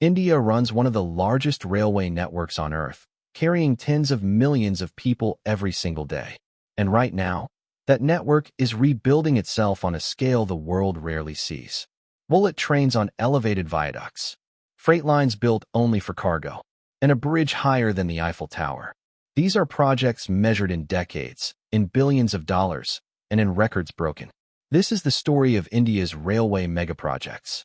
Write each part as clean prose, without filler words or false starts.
India runs one of the largest railway networks on Earth, carrying tens of millions of people every single day. And right now, that network is rebuilding itself on a scale the world rarely sees. Bullet trains on elevated viaducts, freight lines built only for cargo, and a bridge higher than the Eiffel Tower. These are projects measured in decades, in billions of dollars, and in records broken. This is the story of India's railway megaprojects.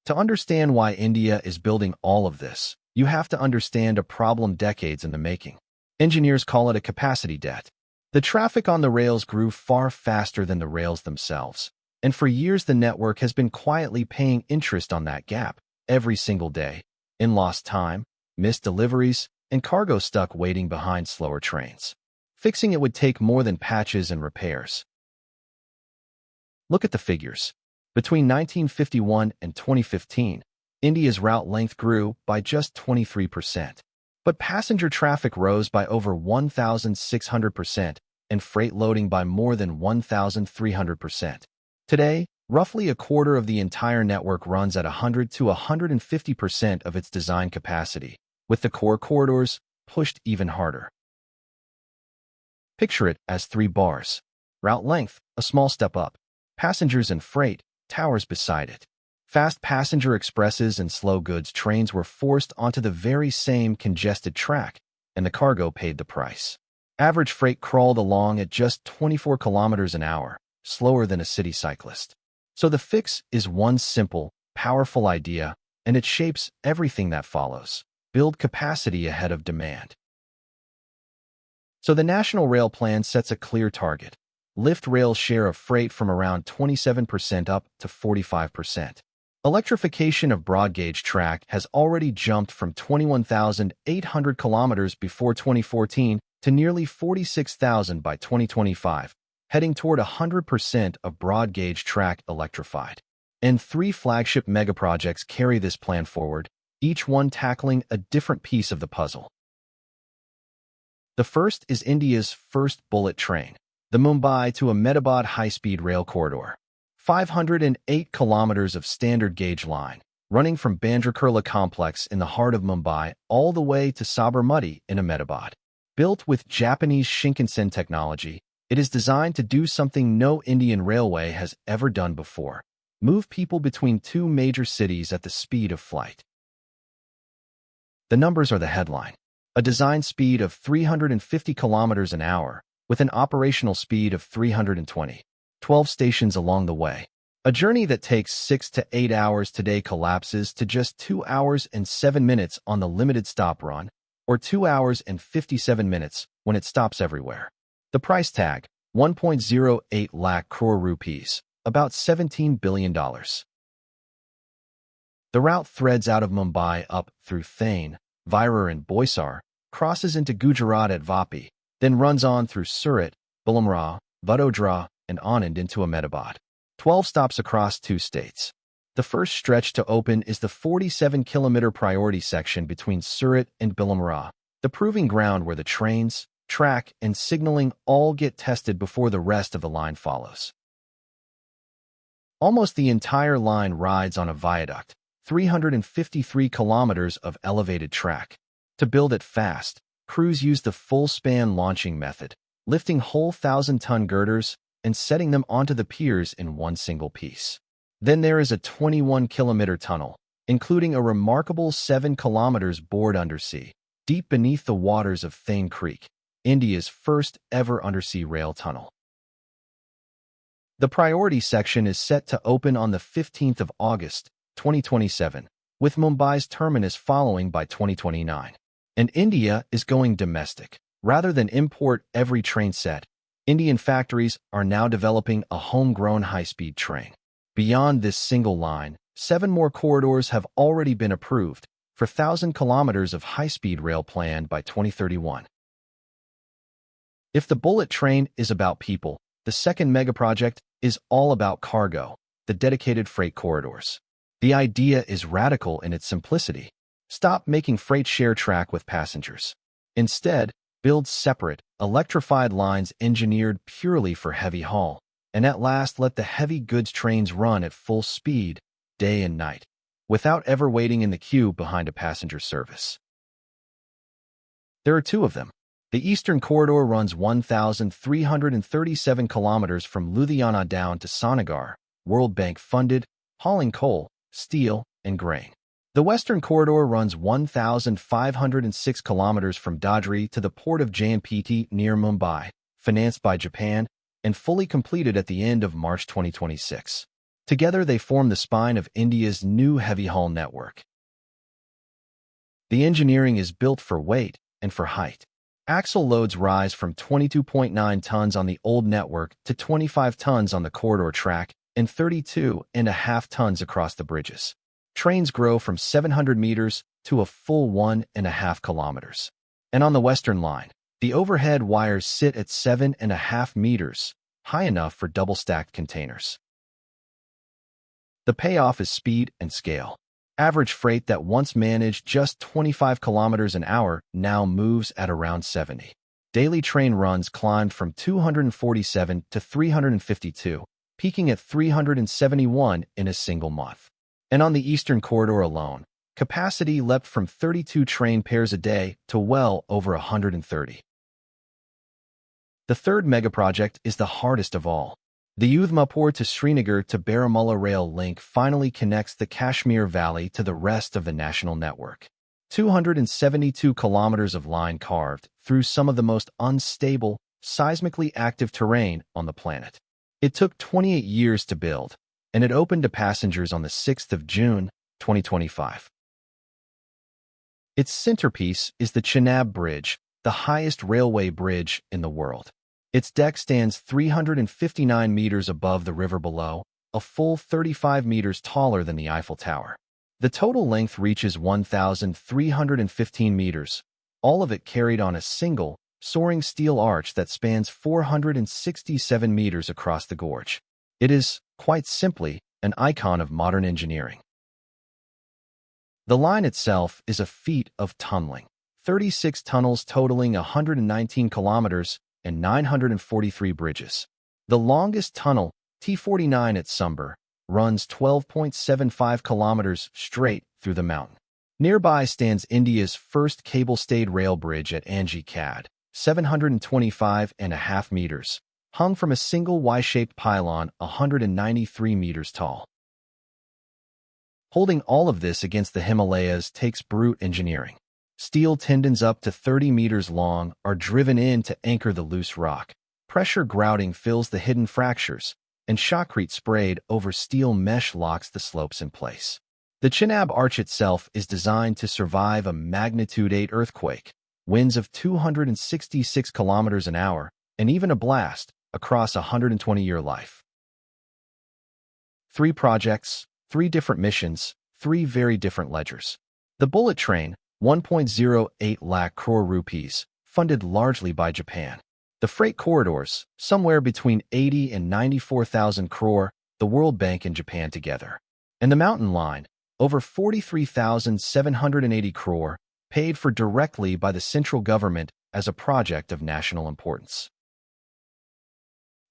To understand why India is building all of this, you have to understand a problem decades in the making. Engineers call it a capacity debt. The traffic on the rails grew far faster than the rails themselves, and for years the network has been quietly paying interest on that gap every single day, in lost time, missed deliveries, and cargo stuck waiting behind slower trains. Fixing it would take more than patches and repairs. Look at the figures. Between 1951 and 2015, India's route length grew by just 23%. But passenger traffic rose by over 1,600% and freight loading by more than 1,300%. Today, roughly a quarter of the entire network runs at 100 to 150% of its design capacity, with the core corridors pushed even harder. Picture it as 3 bars. Route length, a small step up. Passengers and freight, towers beside it. Fast passenger expresses and slow goods trains were forced onto the very same congested track, and the cargo paid the price. Average freight crawled along at just 24 kilometers an hour, slower than a city cyclist. So the fix is one simple, powerful idea, and it shapes everything that follows. Build capacity ahead of demand. So the National Rail Plan sets a clear target. Lift rail's share of freight from around 27% up to 45%. Electrification of broad-gauge track has already jumped from 21,800 kilometers before 2014 to nearly 46,000 by 2025, heading toward 100% of broad-gauge track electrified. And 3 flagship megaprojects carry this plan forward, each one tackling a different piece of the puzzle. The first is India's first bullet train, the Mumbai to Ahmedabad high-speed rail corridor. 508 kilometers of standard gauge line, running from Bandra Kurla complex in the heart of Mumbai all the way to Sabarmati in Ahmedabad. Built with Japanese Shinkansen technology, it is designed to do something no Indian railway has ever done before: move people between 2 major cities at the speed of flight. The numbers are the headline. A design speed of 350 kilometers an hour, with an operational speed of 320. 12 stations along the way. A journey that takes 6 to 8 hours today collapses to just 2 hours and 7 minutes on the limited stop run, or 2 hours and 57 minutes when it stops everywhere. The price tag, 1.08 lakh crore rupees, about $17 billion. The route threads out of Mumbai up through Thane, Virar and Boisar, crosses into Gujarat at Vapi, then runs on through Surat, Bilamra, Vadodara, and Anand into Ahmedabad. 12 stops across 2 states. The first stretch to open is the 47-kilometer priority section between Surat and Bilamra, the proving ground where the trains, track, and signaling all get tested before the rest of the line follows. Almost the entire line rides on a viaduct, 353 kilometers of elevated track. To build it fast, crews use the full-span launching method, lifting whole 1,000-ton girders and setting them onto the piers in one single piece. Then there is a 21-kilometer tunnel, including a remarkable 7 kilometers bored undersea, deep beneath the waters of Thane Creek, India's first ever undersea rail tunnel. The priority section is set to open on the 15th of August, 2027, with Mumbai's terminus following by 2029. And India is going domestic. Rather than import every train set, Indian factories are now developing a homegrown high-speed train. Beyond this single line, 7 more corridors have already been approved for 1,000 kilometers of high-speed rail planned by 2031. If the bullet train is about people, the second megaproject is all about cargo, the dedicated freight corridors. The idea is radical in its simplicity. Stop making freight share track with passengers. Instead, build separate, electrified lines engineered purely for heavy haul, and at last let the heavy goods trains run at full speed, day and night. without ever waiting in the queue behind a passenger service. There are two of them. The Eastern Corridor runs 1,337 kilometers from Ludhiana down to Srinagar, World Bank funded, hauling coal, steel, and grain. The Western Corridor runs 1,506 kilometers from Dadri to the port of JNPT near Mumbai, financed by Japan, and fully completed at the end of March 2026. Together, they form the spine of India's new heavy haul network. The engineering is built for weight and for height. Axle loads rise from 22.9 tons on the old network to 25 tons on the corridor track and 32.5 tons across the bridges. Trains grow from 700 meters to a full 1.5 kilometers. And on the Western Line, the overhead wires sit at 7.5 meters, high enough for double-stacked containers. The payoff is speed and scale. Average freight that once managed just 25 kilometers an hour now moves at around 70. Daily train runs climbed from 247 to 352, peaking at 371 in a single month. And on the Eastern Corridor alone, capacity leapt from 32 train pairs a day to well over 130. The third megaproject is the hardest of all. The Udhampur to Srinagar to Baramulla rail link finally connects the Kashmir Valley to the rest of the national network. 272 kilometers of line carved through some of the most unstable, seismically active terrain on the planet. It took 28 years to build, and it opened to passengers on the 6th of June, 2025. Its centerpiece is the Chenab Bridge, the highest railway bridge in the world. Its deck stands 359 meters above the river below, a full 35 meters taller than the Eiffel Tower. The total length reaches 1,315 meters, all of it carried on a single, soaring steel arch that spans 467 meters across the gorge. It is, quite simply, an icon of modern engineering. The line itself is a feat of tunneling. 36 tunnels totaling 119 kilometers and 943 bridges. The longest tunnel, T49 at Sumber, runs 12.75 kilometers straight through the mountain. Nearby stands India's first cable-stayed rail bridge at Anji Cad, 725.5 meters, hung from a single Y-shaped pylon 193 meters tall. Holding all of this against the Himalayas takes brute engineering. Steel tendons up to 30 meters long are driven in to anchor the loose rock. Pressure grouting fills the hidden fractures, and shotcrete sprayed over steel mesh locks the slopes in place. The Chenab Arch itself is designed to survive a magnitude 8 earthquake, winds of 266 kilometers an hour, and even a blast across a 120-year life. 3 projects, 3 different missions, 3 very different ledgers. The bullet train, 1.08 lakh crore rupees, funded largely by Japan. The freight corridors, somewhere between 80 and 94,000 crore, the World Bank and Japan together. And the mountain line, over 43,780 crore, paid for directly by the central government as a project of national importance.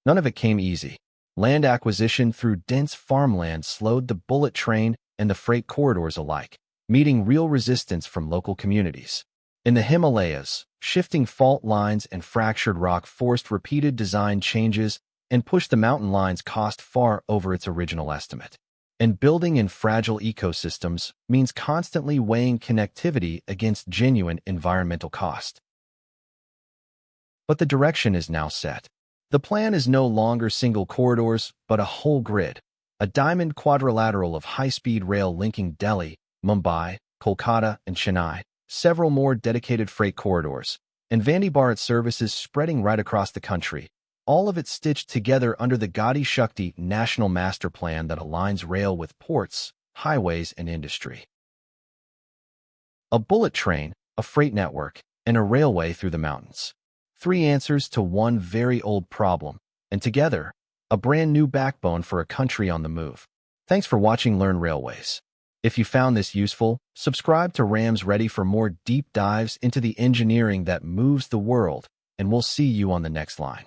None of it came easy. Land acquisition through dense farmland slowed the bullet train and the freight corridors alike, meeting real resistance from local communities. In the Himalayas, shifting fault lines and fractured rock forced repeated design changes and pushed the mountain line's cost far over its original estimate. And building in fragile ecosystems means constantly weighing connectivity against genuine environmental cost. But the direction is now set. The plan is no longer single corridors, but a whole grid, a diamond quadrilateral of high-speed rail linking Delhi, Mumbai, Kolkata, and Chennai, several more dedicated freight corridors, and Vande Bharat services spreading right across the country, all of it stitched together under the Gati Shakti National Master Plan that aligns rail with ports, highways, and industry. A bullet train, a freight network, and a railway through the mountains. 3 answers to one very old problem, and together, a brand new backbone for a country on the move. Thanks for watching Learn Railways. If you found this useful, subscribe to Rams Ready for more deep dives into the engineering that moves the world, and we'll see you on the next line.